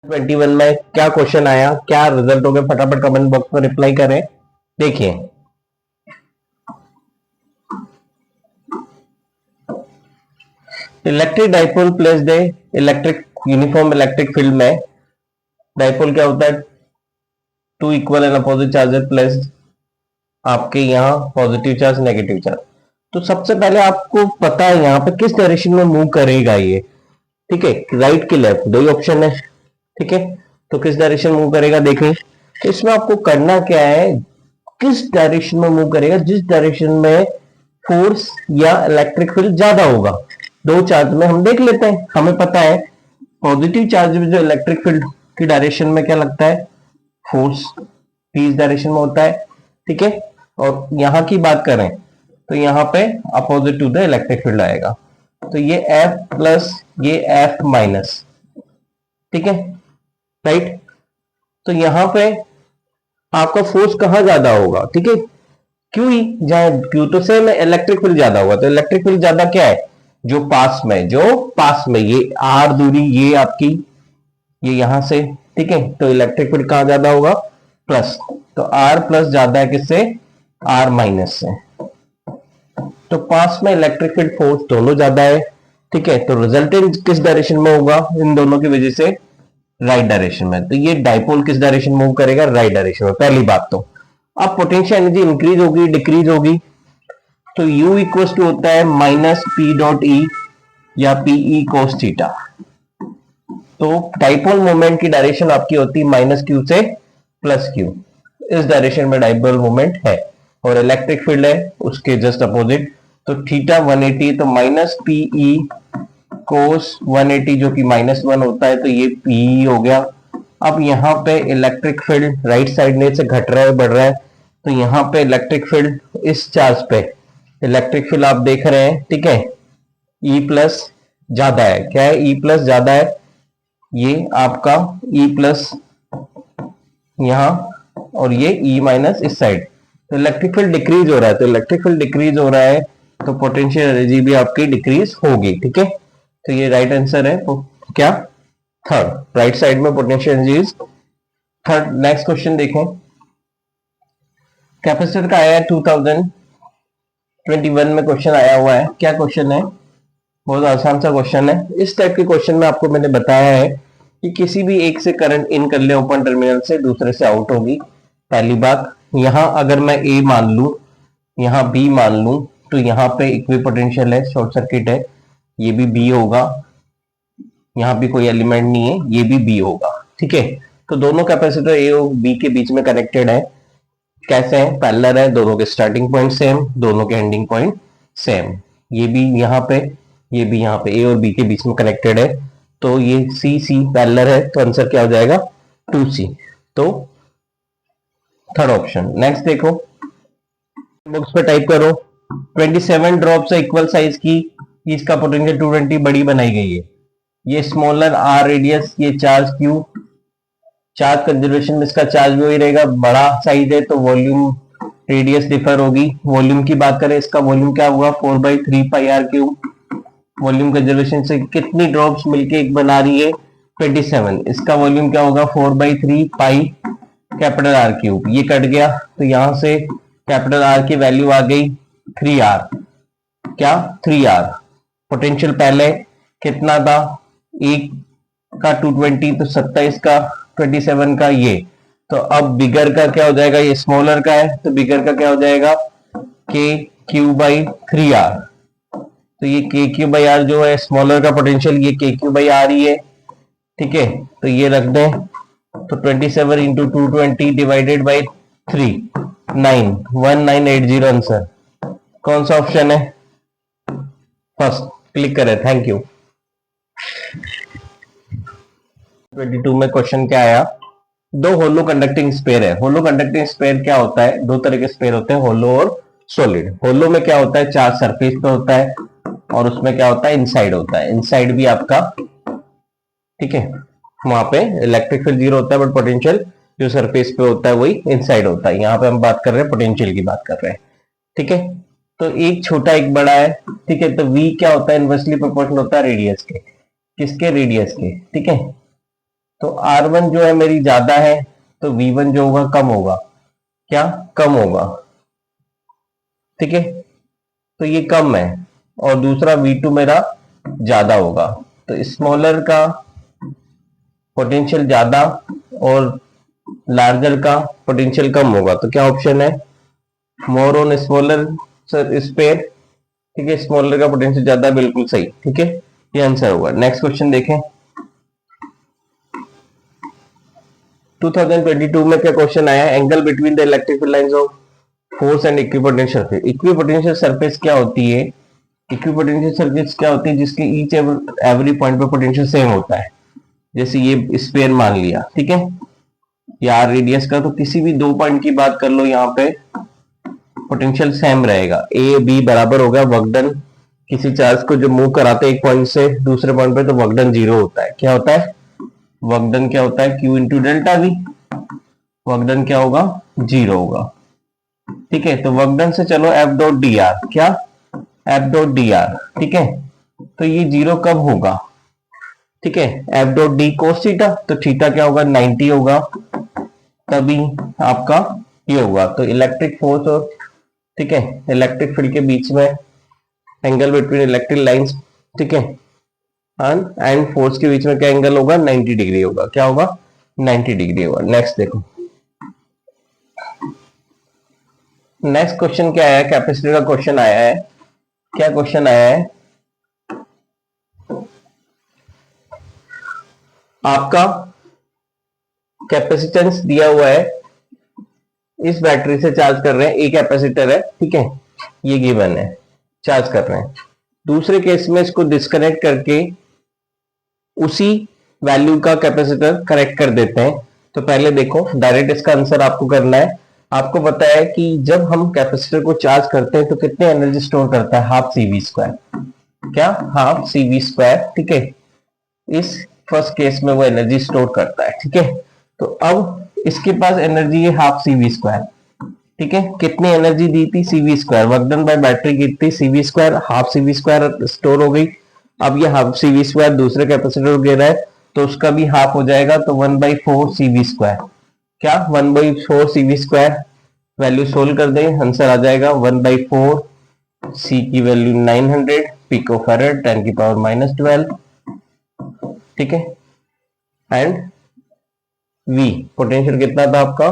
21 में क्या क्वेश्चन आया, क्या रिजल्ट हो गया, फटाफट कमेंट बॉक्स में रिप्लाई करें। देखिए electric dipole placed a electric uniform electric field में डाइपोल क्या होता है, two equal and opposite charges placed, आपके यहाँ पॉजिटिव चार्ज नेगेटिव चार्ज। तो सबसे पहले आपको पता है यहाँ पे किस डायरेक्शन में मूव करेगा ये, ठीक है, राइट की लेफ्ट दो ही ऑप्शन है, ठीक है। तो किस डायरेक्शन मूव करेगा देखें, इसमें आपको करना क्या है, किस डायरेक्शन में मूव करेगा, जिस डायरेक्शन में फोर्स या इलेक्ट्रिक फील्ड ज्यादा होगा। दो चार्ज में हम देख लेते हैं, हमें पता है पॉजिटिव चार्ज में जो इलेक्ट्रिक फील्ड की डायरेक्शन में क्या लगता है, फोर्स भी इस डायरेक्शन में होता है, ठीक है। और यहां की बात करें तो यहां पे opposite to the electric field आएगा, तो ये F प्लस ये F माइनस, ठीक है, राइट। तो यहां पे आपका फोर्स कहां ज्यादा होगा, ठीक है, क्यू ही, जहां क्यू तो सेम है, इलेक्ट्रिक फील्ड ज्यादा होगा, तो इलेक्ट्रिक फील्ड ज्यादा क्या है, जो पास में ये आर दूरी, ये आपकी ये यहां से, ठीक है, तो इलेक्ट्रिक फील्ड कहां ज्यादा होगा, प्लस, तो आर प्लस ज्यादा है किससे, आर माइनस से, तो पास में इलेक्ट्रिक फील्ड फोर्स दोनों ज्यादा है, ठीक है। तो रिजल्टेंट किस डायरेक्शन में होगा, इन दोनों की वजह से राइट डायरेक्शन में, तो ये डाइपोल किस डायरेक्शन मूव करेगा, राइट डायरेक्शन में, पहली बात। तो अब पोटेंशियल एनर्जी इंक्रीज होगी डिक्रीज होगी, तो U इक्वल टू होता है माइनस पी डॉट ई या पीई कोस थीटा। तो डाइपोल मोमेंट की डायरेक्शन आपकी होती है माइनस क्यू से प्लस क्यू, इस डायरेक्शन में डाइपोल मोमेंट है, और इलेक्ट्रिक फील्ड है उसके जस्ट अपोजिट, तो थीटा 180, तो माइनस पीई कोस 180 जो कि -1 होता है, तो ये पी हो गया। अब यहाँ पे इलेक्ट्रिक फील्ड राइट साइड में से घट रहा है बढ़ रहा है, तो यहाँ पे इलेक्ट्रिक फील्ड इस चार्ज पे इलेक्ट्रिक फील्ड आप देख रहे हैं, ठीक है, E प्लस ज्यादा है, क्या है, E प्लस ज्यादा है, ये आपका E प्लस यहाँ, और ये E माइनस इस साइड, तो इलेक्ट्रिक फील्ड डिक्रीज हो रहा है, तो इलेक्ट्रिक फील्ड डिक्रीज हो रहा है तो पोटेंशियल एनर्जी भी आपकी डिक्रीज होगी, ठीक है। तो ये राइट आंसर है, तो क्या, थर्ड, राइट साइड में potential energy is third. Next question देखें, कैपेसिटर का आया है 2021 में क्वेश्चन आया हुआ है, क्या क्वेश्चन है, बहुत आसान सा क्वेश्चन है। इस टाइप के क्वेश्चन में आपको मैंने बताया है कि किसी भी एक से करंट इन कर ले ओपन टर्मिनल से, दूसरे से आउट होगी, पहली बात। यहां अगर मैं ए मान लू, यहां बी मान लू, तो यहाँ पे इक्विपोटेंशियल है, शॉर्ट सर्किट है, ये भी बी होगा, यहाँ भी कोई एलिमेंट नहीं है, ये भी बी होगा, ठीक है। तो दोनों कैपेसिटर ए और बी के बीच में कनेक्टेड है, कैसे हैं, पैरेलल है, दोनों के स्टार्टिंग पॉइंट सेम, दोनों के एंडिंग पॉइंट सेम, ये भी यहाँ पे ये भी यहाँ पे ए और बी के बीच में कनेक्टेड है, तो ये सी सी पैरेलल है, तो आंसर क्या हो जाएगा 2C, तो थर्ड ऑप्शन। नेक्स्ट देखो, बॉक्स पे टाइप करो 27 ड्रॉप से इक्वल साइज की इसका पोटेंशियल 220 बड़ी बनाई गई है, ये स्मॉलर आर रेडियस, ये चार्ज क्यू, चार्ज कंजर्वेशन में इसका चार्ज भी वही रहेगा, बड़ा साइज है तो वॉल्यूम रेडियस डिफर होगी। वॉल्यूम की बात करें, इसका वॉल्यूम क्या हुआ 4/3 पाई आर क्यूब, वॉल्यूम कंजर्वेशन से कितनी ड्रॉप्स मिलके एक बना रही है 27, इसका वॉल्यूम क्या होगा 4/3 पाई कैपिटल आर क्यूब, ये कट गया तो यहां से कैपिटल आर की वैल्यू आ गई 3R, क्या 3R। पोटेंशियल पहले कितना था, एक का 220, तो 27 का 27 का ये, तो अब बिगर का क्या हो जाएगा, ये स्मॉलर का है तो बिगर का क्या हो जाएगा KQ/3R, तो ये KQ/R जो है स्मॉलर का पोटेंशियल, ये KQ/R ही है, ठीक है। तो ये रख दें, तो 27 इंटू 220 डिवाइडेड बाई 3, 1980 आंसर। कौन सा ऑप्शन है, फर्स्ट, क्लिक करें, थैंक यू। 22 में क्वेश्चन क्या आया, दो होलो कंडक्टिंग स्पेयर है। होलो कंडक्टिंग स्पेयर क्या होता है, दो तरह के स्पेयर होते हैं, होलो और सॉलिड। होलो में क्या होता है, चार्ज सरफेस पे होता है, और उसमें क्या होता है, इनसाइड होता है, इनसाइड भी आपका, ठीक है, वहां पे इलेक्ट्रिक फील्ड 0 होता है, बट पोटेंशियल जो सरफेस पे होता है वही इनसाइड होता है। यहाँ पे हम बात कर रहे हैं पोटेंशियल की बात कर रहे हैं, ठीक है। तो एक छोटा एक बड़ा है, ठीक है, तो V क्या होता है, इनवर्सली प्रोपोर्शनल होता है रेडियस के, किसके, रेडियस के, ठीक है। तो R1 जो है मेरी ज्यादा है, तो V1 जो होगा कम होगा। क्या कम होगा? ठीक है, तो ये कम है, और दूसरा V2 मेरा ज्यादा होगा। तो स्मॉलर का पोटेंशियल ज्यादा और लार्जर का पोटेंशियल कम होगा। तो क्या ऑप्शन है? More on smaller sphere. ठीक है, स्मॉलर का पोटेंशियल ज्यादा, बिल्कुल सही। ठीक है, ये आंसर होगा। नेक्स्ट क्वेश्चन देखें। 2022 में क्या क्वेश्चन आया? Angle between the electric field lines of force and equipotential surface. Equipotential surface क्या होती है? इक्विपोटेंशियल सरफेस क्या होती है? जिसके ईच एवरी पॉइंट पे पोटेंशियल सेम होता है। जैसे ये स्फीयर मान लिया, ठीक है, या रेडियस का, तो किसी भी दो पॉइंट की बात कर लो, यहाँ पे पोटेंशियल सेम रहेगा। ए बी बराबर होगा वर्क डन। किसी चार्ज को जो मूव कराते हैं एक पॉइंट से दूसरे पॉइंट पे, तो वर्क डन जीरो होता है। क्या होता है? वर्क डन क्या होता है? Q into delta we. Work done क्या होगा? जीरो होगा। ठीक है, तो वर्क डन से चलो एफ डॉट डी आर। क्या? F dot D R. ठीक है, तो ये जीरो कब होगा? ठीक है, F dot d cos theta, तो थीटा क्या होगा? 90 होगा, तभी आपका ये होगा। तो इलेक्ट्रिक फोर्स और, ठीक है, इलेक्ट्रिक फील्ड के बीच में एंगल बिटवीन इलेक्ट्रिक लाइंस, ठीक है, एंड फोर्स के बीच में क्या एंगल होगा? 90 डिग्री होगा। क्या होगा? 90 डिग्री होगा। नेक्स्ट देखो, नेक्स्ट क्वेश्चन क्या आया? कैपेसिटर का क्वेश्चन आया है। क्या क्वेश्चन आया है? आपका कैपेसिटेंस दिया हुआ है, इस बैटरी से चार्ज कर रहे हैं, एक कैपेसिटर है, ठीक है, ये गिवन है, चार्ज कर रहे हैं। दूसरे केस में इसको डिस्कनेक्ट करके उसी वैल्यू का कैपेसिटर करेक्ट कर देते हैं। तो पहले देखो, डायरेक्ट इसका आंसर आपको करना है। आपको पता है कि जब हम कैपेसिटर को चार्ज करते हैं तो कितने एनर्जी स्टोर करता है? Half CV square. क्या? Half CV square. ठीक है, इस फर्स्ट केस में वो एनर्जी स्टोर करता है। ठीक है, तो अब इसके पास एनर्जी है हाफ CV स्क्वायर। ठीक है, कितनी एनर्जी दी थी? CV square. Work done by battery कितनी? CV square. Half CV square store हो गई। अब ये हाफ CV स्क्वायर दूसरे कैपेसिटर को दे रहा है, तो उसका भी हाफ हो जाएगा, तो 1/4 CV स्क्वायर। क्या? 1/4 CV स्क्वायर। वैल्यू सोल्व कर दें, आंसर आ जाएगा 1/4। C की वैल्यू 900 पिको फैरेड 10⁻⁻12। ठीक है, एंड V पोटेंशियल कितना था आपका?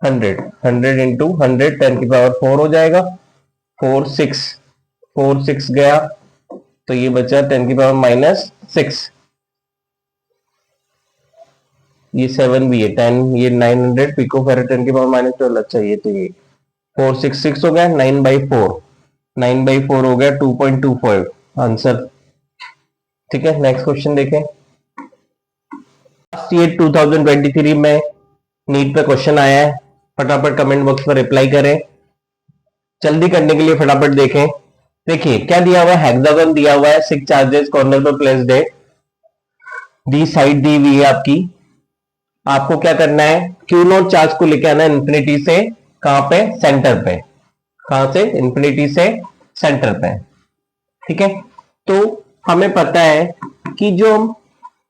100 इंटू 100 10⁻4 हो जाएगा। 4 6 गया, तो ये बचा 10⁻⁻6। ये 7 भी है, 10, ये 900 पिको फैरेड 10⁻⁻12। अच्छा, ये तो ये 466 हो गया। 9/4 हो गया 2.25 आंसर। ठीक है, नेक्स्ट क्वेश्चन देखें। लास्ट ईयर 2023 में नीट पे क्वेश्चन आया है। फटाफट कमेंट बॉक्स पर रिप्लाई करें। जल्दी करने के लिए फटाफट देखें। देखिए क्या दिया हुआ है? हेक्सागन दिया हुआ है, 6 चार्जेस कॉर्नर पर प्लेस्ड है, दी साइड दी हुई है आपकी। आपको क्या करना है? Q0 चार्ज को लेके आना है इंफिनिटी से, कहां पे? सेंटर पे। कहां से? इंफिनिटी से सेंटर पे। ठीक है, तो हमें पता है कि जो हम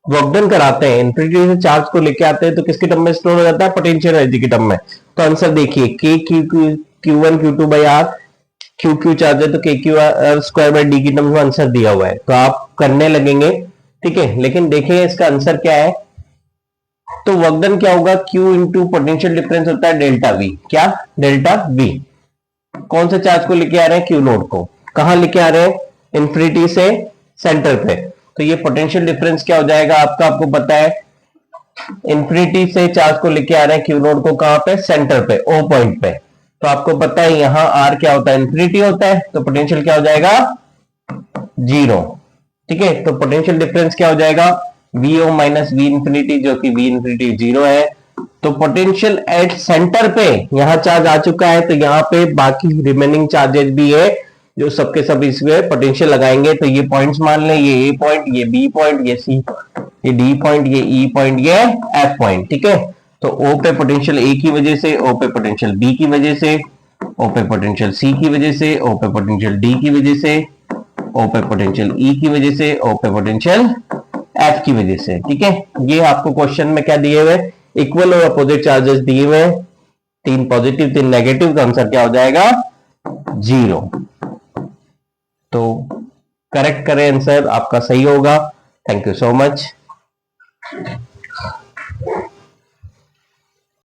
वर्क डन कराते हैं, इंफिनिटी से चार्ज को लेके आते हैं, तो किसके टर्म में स्टोर हो जाता है? पोटेंशियल एनर्जी के टर्म में। तो आंसर देखिए, Q1 Q2 by R। Q charge है तो KQ स्क्वायर बाई D की टर्म में आंसर दिया हुआ है, तो आप करने लगेंगे। ठीक है, लेकिन देखिए इसका आंसर क्या है। तो वर्क डन क्या होगा? Q इंटू पोटेंशियल डिफरेंस होता है डेल्टा V। क्या? Delta V। कौन से चार्ज को लेके आ रहे हैं? Q0 को। कहां लेके आ रहे हैं? इंफिनिटी से सेंटर पे। तो ये पोटेंशियल डिफरेंस क्या हो जाएगा आपका? आपको पता है, इंफिनिटी से चार्ज को लेके आ रहे हैं Q0 को, कहां पे? सेंटर पे, O पॉइंट पे। तो आपको पता है यहां R क्या होता है? इंफिनिटी होता है, तो पोटेंशियल क्या हो जाएगा? जीरो। ठीक है, तो पोटेंशियल डिफरेंस क्या हो जाएगा? VO माइनस V इंफिनिटी, जो कि V इंफिनिटी जीरो है। तो पोटेंशियल एट सेंटर पे यहां चार्ज आ चुका है, तो यहां पे बाकी रिमेनिंग चार्जेस भी है, जो सबके सब इसमें पोटेंशियल लगाएंगे। तो ये पॉइंट्स मान लें, ये A पॉइंट, ये B पॉइंट, ये C, ये D पॉइंट, ये E पॉइंट, ये F पॉइंट। ठीक है, तो O पे पोटेंशियल A की वजह से, O पे पोटेंशियल B की वजह से, O पे पोटेंशियल C की वजह से, O पे पोटेंशियल D की वजह से, O पे पोटेंशियल E की वजह से, O पे पोटेंशियल एफ की वजह से। ठीक है, ये आपको क्वेश्चन में क्या दिए हुए, इक्वल और अपोजिट चार्जेस दिए हुए, 3 पॉजिटिव 3 नेगेटिव, तो आंसर क्या हो जाएगा 0। तो करेक्ट करें, आंसर आपका सही होगा। Thank you so much.